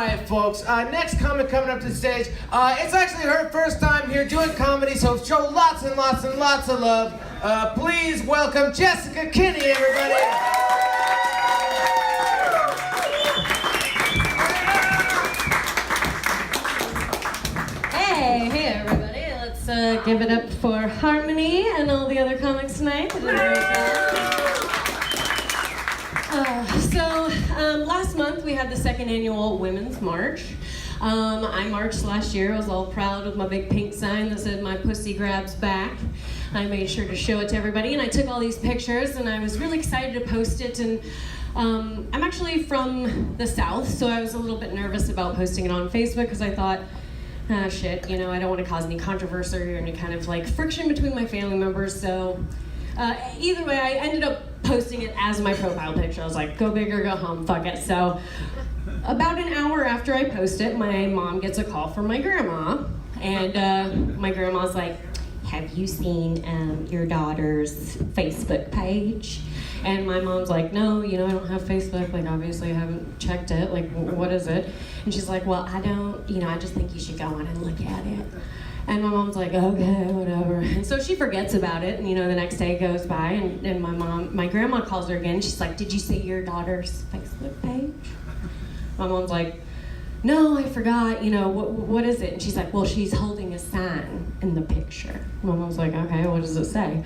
right, folks. Next comic coming up to the stage. It's actually her first time here doing comedy, so show lots and lots and lots of love. Please welcome Jessica Kinney, everybody. Hey everybody. Let's give it up for Harmony and all the other comics tonight. They did a great job. Last month we had the second annual Women's March. I marched last year. I was all proud of my big pink sign that said "My pussy grabs back." I made sure to show it to everybody, and I took all these pictures, and I was really excited to post it. And I'm actually from the South, so I was a little bit nervous about posting it on Facebook because I thought, shit, you know, I don't want to cause any controversy or any kind of like friction between my family members. So either way, I ended up posting it as my profile picture. I was like, go big or go home, fuck it. So about an hour after I post it, my mom gets a call from my grandma, and my grandma's like, have you seen your daughter's Facebook page? And my mom's like, no, you know, I don't have Facebook. Like, obviously I haven't checked it. Like, what is it? And she's like, well, I don't, you know, I just think you should go on and look at it. And my mom's like, okay, whatever. And so she forgets about it, and you know, the next day goes by, and my grandma calls her again. She's like, did you see your daughter's Facebook page? My mom's like, no, I forgot, you know, what is it? And she's like, well, she's holding a sign in the picture. My mom's like, okay, what does it say?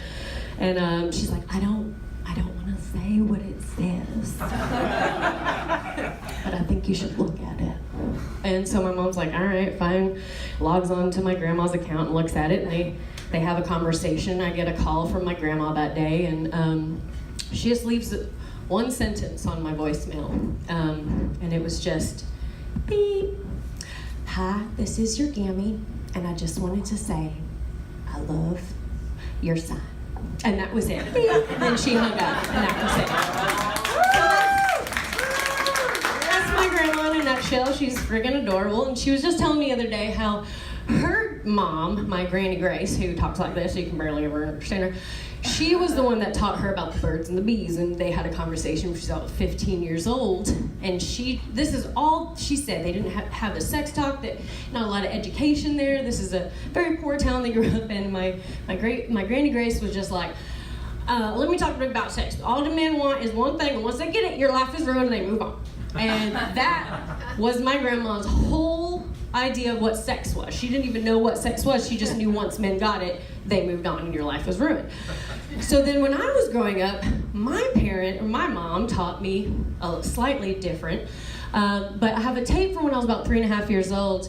And she's like, I don't want to say what it says, but I think you should look at it. And so my mom's like, all right, fine. Logs on to my grandma's account and looks at it, and they have a conversation. I get a call from my grandma that day, and she just leaves one sentence on my voicemail, and it was just, beep. Hi, this is your Gammy, and I just wanted to say, I love your sign. And that was it. Beep. And then she hung up, and that was it. That's my grandma in a nutshell. She's friggin' adorable, and she was just telling me the other day how her mom, my Granny Grace, who talks like this, so you can barely ever understand her, she was the one that taught her about the birds and the bees, and they had a conversation when she was about 15 years old, and this is all she said. They didn't have the sex talk, that not a lot of education there. This is a very poor town they grew up in. My Granny Grace was just like, let me talk about sex. All the men want is one thing, and once they get it, your life is ruined, and they move on. And that was my grandma's whole idea of what sex was. She didn't even know what sex was. She just knew once men got it, they moved on and your life was ruined. So then when I was growing up, my mom taught me slightly different. But I have a tape from when I was about 3.5 years old,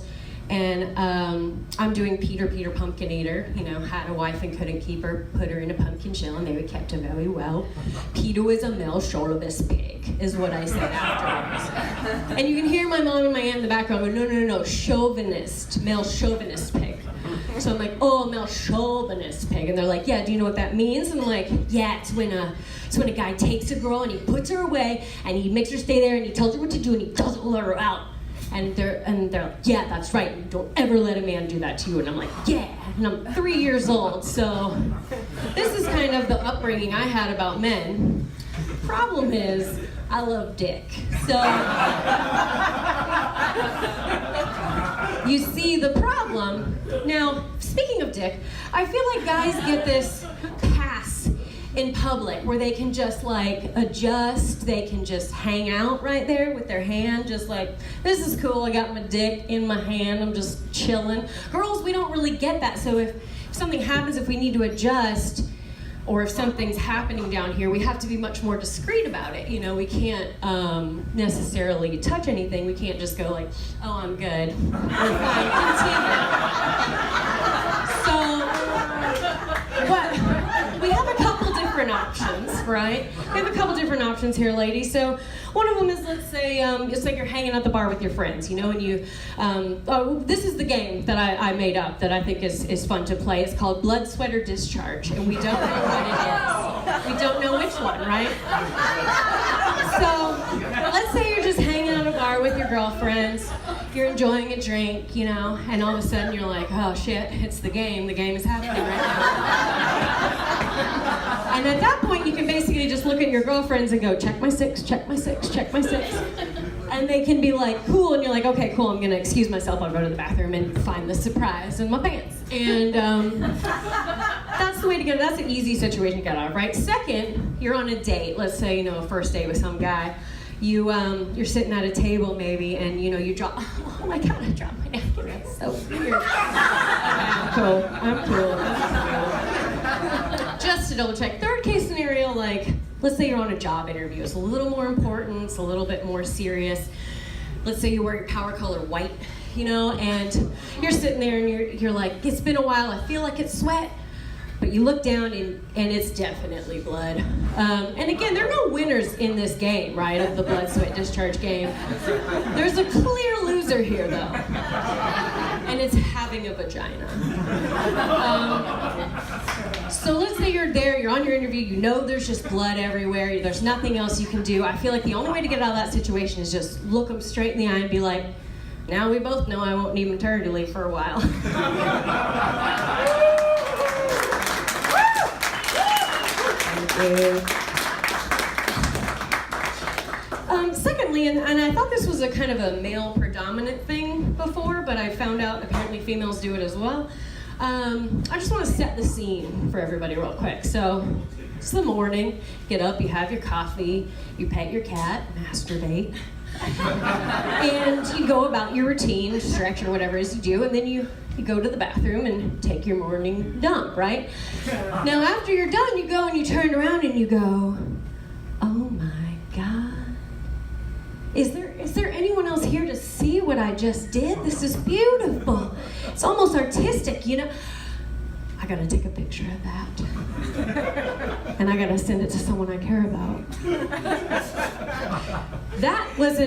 and I'm doing Peter Pumpkin Eater. You know, had a wife and couldn't keep her, put her in a pumpkin shell, and they would kept her very well. Peter is a male shoulders pig, is what I said afterwards. And you can hear my mom and my aunt in the background go, no, chauvinist, male chauvinist pig. So I'm like, oh, male chauvinist pig. And they're like, yeah, do you know what that means? And I'm like, yeah, it's when a guy takes a girl and he puts her away and he makes her stay there and he tells her what to do and he doesn't let her out. And they're like, yeah, that's right. Don't ever let a man do that to you. And I'm like, yeah. And I'm 3 years old, so this is kind of the upbringing I had about men. Problem is, I love dick. So you see the problem. Now, speaking of dick, I feel like guys get this pass in public where they can just like adjust, they can just hang out right there with their hand, just like, this is cool, I got my dick in my hand, I'm just chilling. Girls, we don't really get that, so if something happens, if we need to adjust, or if something's happening down here, we have to be much more discreet about it. You know, we can't necessarily touch anything. We can't just go like, oh, I'm good. We're fine, continue. So, but we have a couple different options, right? We have a couple different options here, ladies. So one of them is, let's say, it's like you're hanging at the bar with your friends, you know, and you, this is the game that I made up that I think is fun to play. It's called Blood, Sweat, or Discharge, and we don't know what it is. We don't know which one, right? So let's say you're just hanging at a bar with your girlfriends, you're enjoying a drink, you know, and all of a sudden you're like, oh shit, it's the game is happening right now. And at that point you can basically just look at your girlfriends and go, check my six, check my six, check my six. And they can be like, cool, and you're like, okay, cool, I'm gonna excuse myself, I'll go to the bathroom and find the surprise in my pants. And that's the way to get, that's an easy situation to get out of, right? Second, you're on a date, let's say, a first date with some guy. You're sitting at a table maybe, and you drop, oh my God, I dropped my napkin, that's so weird. I'm cool. Just to double check. Third case scenario, like, let's say you're on a job interview. It's a little more important, it's a little bit more serious. Let's say you wear your power color white, and you're sitting there and you're like, it's been a while, I feel like it's sweat. But you look down and it's definitely blood. And again, there are no winners in this game, right, of the blood, sweat, discharge game. There's a clear loser here, though. And it's having a vagina. So let's say you're there, you're on your interview, there's just blood everywhere, there's nothing else you can do. I feel like the only way to get out of that situation is just look them straight in the eye and be like, now we both know I won't need maternity leave for a while. Secondly, and I thought this was a kind of a male predominant thing before, but I found out apparently females do it as well. I just want to set the scene for everybody real quick. So it's the morning, get up, you have your coffee, you pet your cat, masturbate, and you go about your routine, stretch or whatever it is you do, and then you go to the bathroom and take your morning dump, right? Now after you're done, you go and you turn around and you go, oh my God. Is there anyone else here to see what I just did? This is beautiful. It's almost artistic, I gotta take a picture of that. And I gotta send it to someone I care about. That was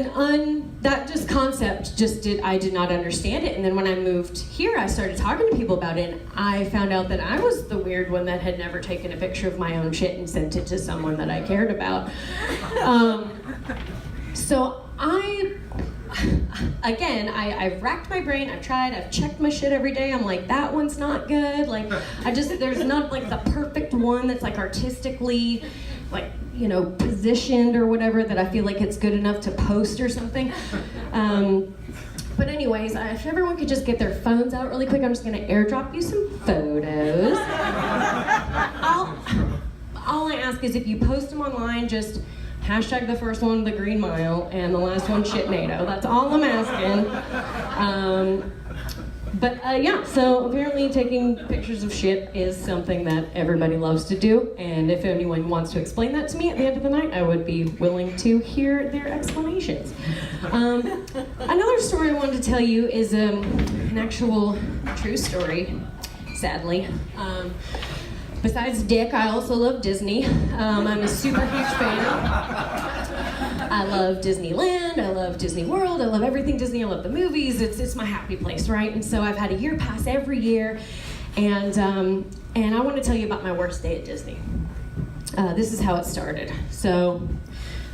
I did not understand it. And then when I moved here, I started talking to people about it, and I found out that I was the weird one that had never taken a picture of my own shit and sent it to someone that I cared about. So I've racked my brain, I've tried, I've checked my shit every day, I'm like, that one's not good, there's not like the perfect one that's like artistically, positioned or whatever that I feel like it's good enough to post or something. But anyways, if everyone could just get their phones out really quick, I'm just gonna airdrop you some photos. All I ask is if you post them online, just hashtag the first one the Green Mile and the last one Shitnado. That's all I'm asking. So apparently taking pictures of shit is something that everybody loves to do, and if anyone wants to explain that to me at the end of the night, I would be willing to hear their explanations. Another story I wanted to tell you is an actual true story, sadly. Besides Dick, I also love Disney. I'm a super huge fan. I love Disneyland, I love Disney World, I love everything Disney, I love the movies, it's my happy place, right? And so I've had a year pass every year, and I want to tell you about my worst day at Disney. This is how it started. So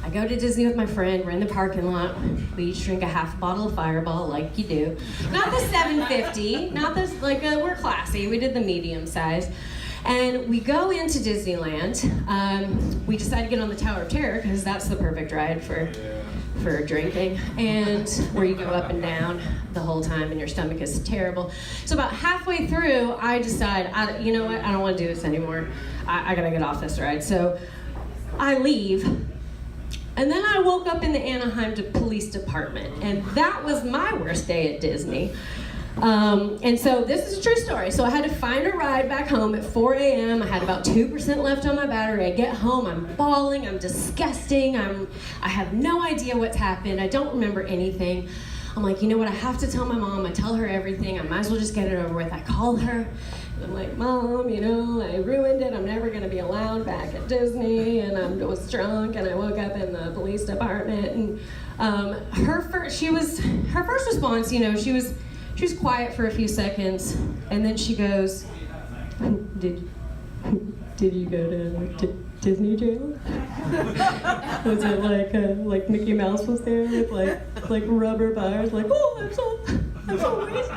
I go to Disney with my friend, we're in the parking lot, we each drink a half bottle of Fireball like you do. Not the 750, not this, we're classy, we did the medium size. And we go into Disneyland. We decide to get on the Tower of Terror because that's the perfect ride for drinking, and where you go up and down the whole time and your stomach is terrible. So about halfway through, I decide, you know what, I don't want to do this anymore. I gotta get off this ride. So I leave. And then I woke up in the Anaheim Police Department, and that was my worst day at Disney. And so this is a true story. So I had to find a ride back home at 4 a.m. I had about 2% left on my battery. I get home, I'm bawling, I'm disgusting, I have no idea what's happened, I don't remember anything. I'm like, you know what, I have to tell my mom, I tell her everything, I might as well just get it over with. I call her, and I'm like, Mom, I ruined it, I'm never gonna be allowed back at Disney, and I was drunk, and I woke up in the police department, and her first response, she was quiet for a few seconds, and then she goes, Did you go to Disney jail? Was it like Mickey Mouse was there with like rubber bars? Oh, I'm so wasted.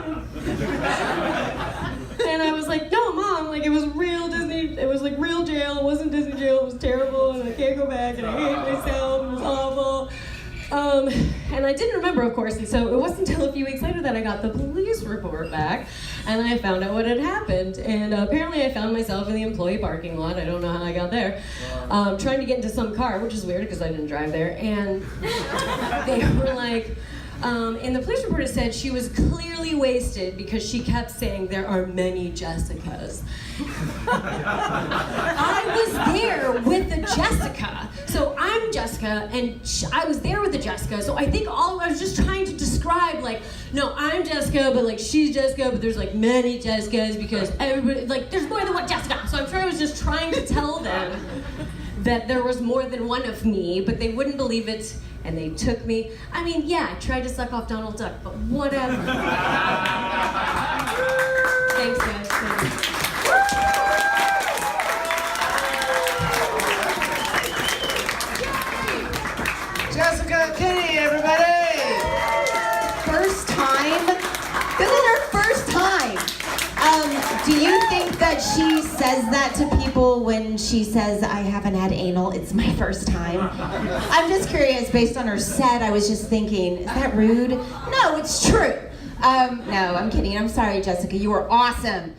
And I was like, no, Mom, it was real Disney. It was real jail. It wasn't Disney jail. It was terrible, and I can't go back, and I hate myself. It was awful. And And I didn't remember, of course, and so it wasn't until a few weeks later that I got the police report back, and I found out what had happened. And apparently I found myself in the employee parking lot. I don't know how I got there. Trying to get into some car, which is weird because I didn't drive there. And they were like, in the police report it said she was clearly wasted because she kept saying there are many Jessicas. I was there with the Jessica. So I'm Jessica, and I was there with the Jessica. So I think I was just trying to describe, like, no, I'm Jessica, but like she's Jessica, but there's like many Jessicas because everybody, like, there's more than one Jessica. So I'm sure I was just trying to tell them that there was more than one of me, but they wouldn't believe it. And they took me. I mean, yeah, I tried to suck off Donald Duck, but whatever. Thanks, guys. Thanks. Jessica Kinney, everybody! First time? This is her first time. Do you think that she says that to people when she says, I haven't had anal, it's my first time? I'm just curious, based on her set, I was just thinking, is that rude? No, it's true. No, I'm kidding. I'm sorry, Jessica. You were awesome.